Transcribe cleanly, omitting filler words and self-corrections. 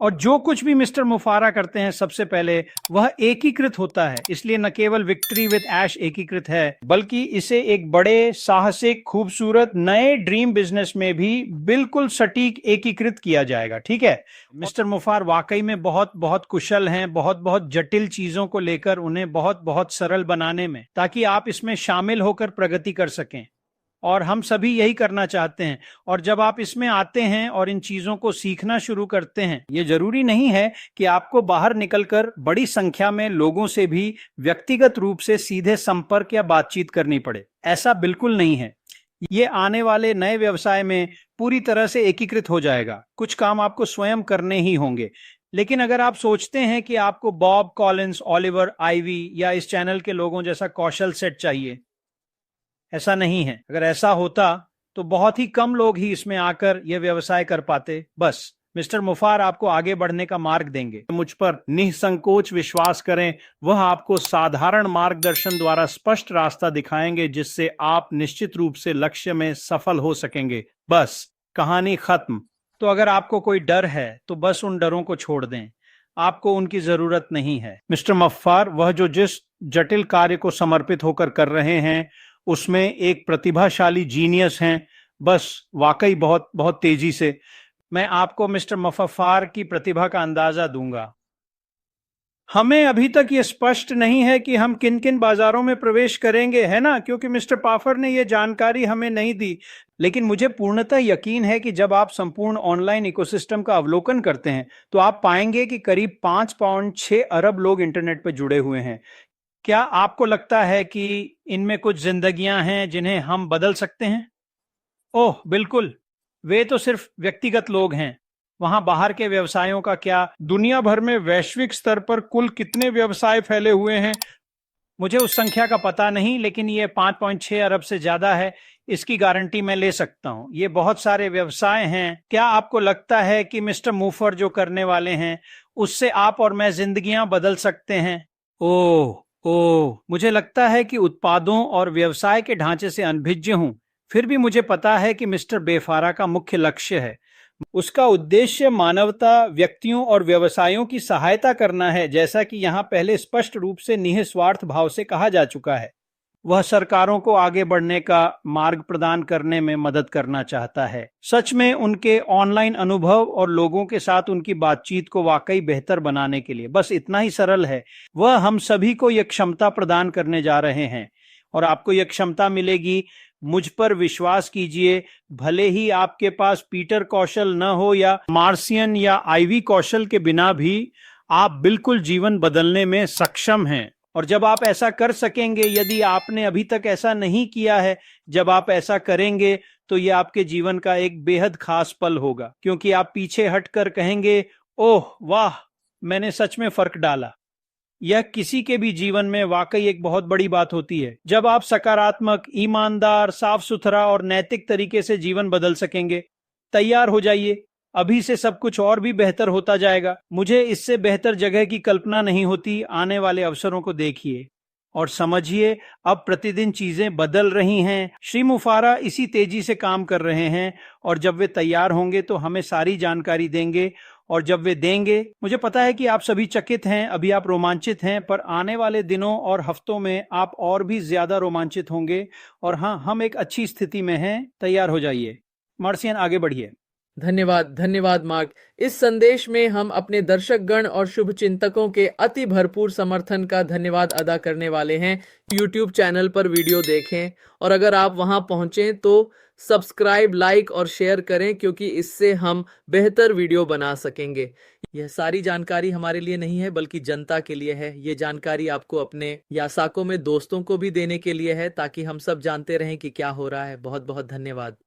और जो कुछ भी मिस्टर मुफारा करते हैं सबसे पहले वह एकीकृत होता है, इसलिए न केवल विक्ट्री विद ऐश एकीकृत है बल्कि इसे एक बड़े साहसिक खूबसूरत नए ड्रीम बिजनेस में भी बिल्कुल सटीक एकीकृत किया जाएगा। ठीक है, मिस्टर मुफार वाकई में बहुत बहुत कुशल हैं, बहुत बहुत जटिल चीजों को लेकर उन्हें बहुत बहुत सरल बनाने में, ताकि आप इसमें शामिल होकर प्रगति कर सकें। और हम सभी यही करना चाहते हैं। और जब आप इसमें आते हैं और इन चीजों को सीखना शुरू करते हैं, ये जरूरी नहीं है कि आपको बाहर निकलकर बड़ी संख्या में लोगों से भी व्यक्तिगत रूप से सीधे संपर्क या बातचीत करनी पड़े। ऐसा बिल्कुल नहीं है। ये आने वाले नए व्यवसाय में पूरी तरह से एकीकृत हो जाएगा। कुछ काम आपको स्वयं करने ही होंगे। लेकिन अगर आप सोचते हैं कि आपको बॉब कॉलिंस, ओलिवर आइवी या इस चैनल के लोगों जैसा कौशल सेट चाहिए, ऐसा नहीं है। अगर ऐसा होता तो बहुत ही कम लोग ही इसमें आकर यह व्यवसाय कर पाते। बस मिस्टर मुफार आपको आगे बढ़ने का मार्ग देंगे। मुझ पर निसंकोच विश्वास करें, वह आपको साधारण मार्गदर्शन द्वारा स्पष्ट रास्ता दिखाएंगे जिससे आप निश्चित रूप से लक्ष्य में सफल हो सकेंगे। बस कहानी खत्म। तो अगर आपको कोई डर है तो बस उन डरों को छोड़ दें, आपको उनकी जरूरत नहीं है। मिस्टर मुफार वह जो जिस जटिल कार्य को समर्पित होकर कर रहे हैं उसमें एक प्रतिभाशाली जीनियस हैं। बस वाकई बहुत बहुत तेजी से मैं आपको मिस्टर मुफार की प्रतिभा का अंदाजा दूंगा। हमें अभी तक ये स्पष्ट नहीं है कि हम किन किन बाजारों में प्रवेश करेंगे, है ना, क्योंकि मिस्टर पाफर ने ये जानकारी हमें नहीं दी। लेकिन मुझे पूर्णतः यकीन है कि जब आप संपूर्ण ऑनलाइन इकोसिस्टम का अवलोकन करते हैं तो आप पाएंगे कि करीब 5.6 अरब लोग इंटरनेट पर जुड़े हुए हैं। क्या आपको लगता है कि इनमें कुछ जिंदगियां हैं जिन्हें हम बदल सकते हैं? ओह बिल्कुल, वे तो सिर्फ व्यक्तिगत लोग हैं। वहां बाहर के व्यवसायों का क्या? दुनिया भर में वैश्विक स्तर पर कुल कितने व्यवसाय फैले हुए हैं? मुझे उस संख्या का पता नहीं, लेकिन ये 5.6 अरब से ज्यादा है, इसकी गारंटी मैं ले सकता हूं। ये बहुत सारे व्यवसाय हैं। क्या आपको लगता है कि मिस्टर मूफर जो करने वाले हैं उससे आप और मैं जिंदगियां बदल सकते हैं? ओह मुझे लगता है कि उत्पादों और व्यवसाय के ढांचे से अनभिज्ञ हूं। फिर भी मुझे पता है कि मिस्टर बेफारा का मुख्य लक्ष्य है, उसका उद्देश्य मानवता, व्यक्तियों और व्यवसायों की सहायता करना है, जैसा कि यहाँ पहले स्पष्ट रूप से निस्वार्थ भाव से कहा जा चुका है। वह सरकारों को आगे बढ़ने का मार्ग प्रदान करने में मदद करना चाहता है। सच में उनके ऑनलाइन अनुभव और लोगों के साथ उनकी बातचीत को वाकई बेहतर बनाने के लिए बस इतना ही सरल है। वह हम सभी को यह क्षमता प्रदान करने जा रहे हैं और आपको यह क्षमता मिलेगी। मुझ पर विश्वास कीजिए, भले ही आपके पास पीटर कौशल न हो या मार्सियन या आईवी कौशल के बिना भी आप बिल्कुल जीवन बदलने में सक्षम हैं। और जब आप ऐसा कर सकेंगे, यदि आपने अभी तक ऐसा नहीं किया है, जब आप ऐसा करेंगे तो यह आपके जीवन का एक बेहद खास पल होगा, क्योंकि आप पीछे हटकर कहेंगे, ओह वाह, मैंने सच में फर्क डाला। यह किसी के भी जीवन में वाकई एक बहुत बड़ी बात होती है जब आप सकारात्मक, ईमानदार, साफ सुथरा और नैतिक तरीके से जीवन बदल सकेंगे। तैयार हो जाइए, अभी से सब कुछ और भी बेहतर होता जाएगा। मुझे इससे बेहतर जगह की कल्पना नहीं होती। आने वाले अवसरों को देखिए और समझिए, अब प्रतिदिन चीजें बदल रही हैं। श्री मुफारा इसी तेजी से काम कर रहे हैं और जब वे तैयार होंगे तो हमें सारी जानकारी देंगे। और जब वे देंगे, मुझे पता है कि आप सभी चकित हैं, अभी आप रोमांचित हैं, पर आने वाले दिनों और हफ्तों में आप और भी ज्यादा रोमांचित होंगे। और हाँ, हम एक अच्छी स्थिति में हैं। तैयार हो जाइए। मार्सियन, आगे बढ़िए। धन्यवाद, धन्यवाद मार्क। इस संदेश में हम अपने दर्शकगण और शुभ चिंतकों के अति भरपूर समर्थन का धन्यवाद अदा करने वाले हैं। YouTube चैनल पर वीडियो देखें और अगर आप वहां पहुंचे तो सब्सक्राइब, लाइक और शेयर करें, क्योंकि इससे हम बेहतर वीडियो बना सकेंगे। यह सारी जानकारी हमारे लिए नहीं है बल्कि जनता के लिए है। ये जानकारी आपको अपने यासाकों में दोस्तों को भी देने के लिए है, ताकि हम सब जानते रहें कि क्या हो रहा है। बहुत बहुत धन्यवाद।